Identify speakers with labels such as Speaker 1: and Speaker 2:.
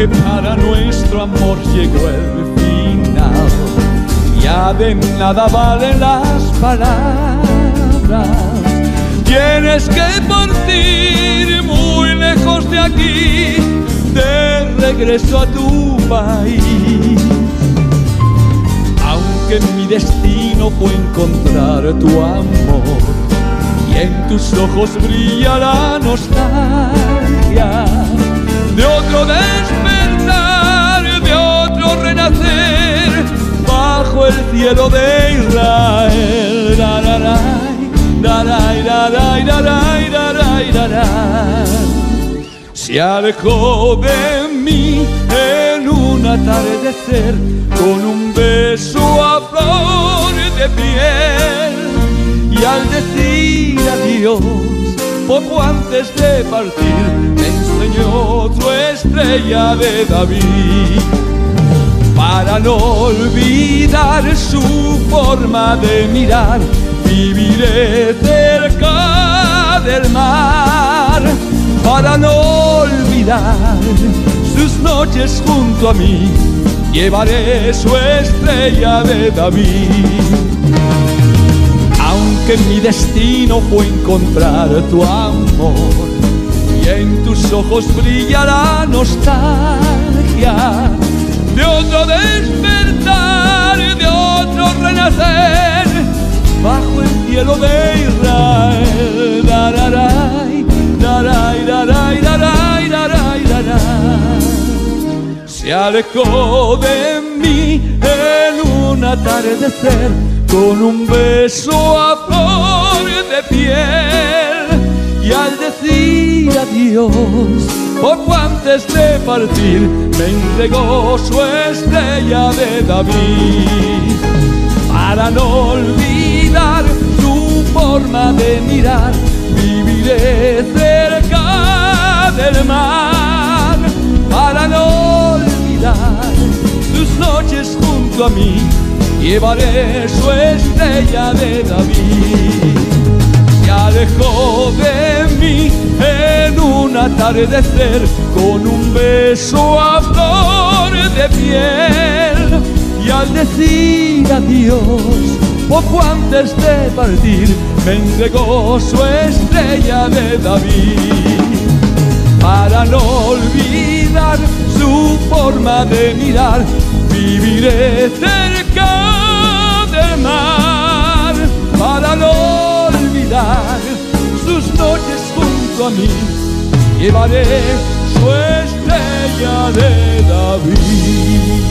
Speaker 1: que para nuestro amor llegó el final. Ya de nada valen las palabras. Tienes que partir muy lejos de aquí, de regreso a tu país. Aunque mi destino fue encontrar tu amor, y en tus ojos brilla la nostalgia de otro despertar, de otro renacer bajo el cielo de Israel. Se alejó de mí en un atardecer con un beso a flor de piel, y al decir adiós poco antes de partir me enseñó tu estrella de David. Para no olvidar su forma de mirar, viviré cerca del mar. Para no olvidar sus noches junto a mí, llevaré su estrella de David. Aunque mi destino fue encontrar tu amor, y en tus ojos brilla la nostalgia de otro despertar, de otro renacer bajo el cielo de Israel. Se alejó de mí en un atardecer con un beso a flor de piel, y al decir adiós poco antes de partir me entregó su estrella de David. Para no olvidar su forma de mirar, viviré cerca del mar. Para no olvidar sus noches junto a mí, llevaré su estrella de David. Se alejó de mí en un atardecer con un beso a flor de piel, y al decir adiós poco antes de partir me entregó su estrella de David. Para no olvidar su forma de mirar, viviré cerca del mar. Para no olvidar sus noches junto a mí, llevaré su estrella de David.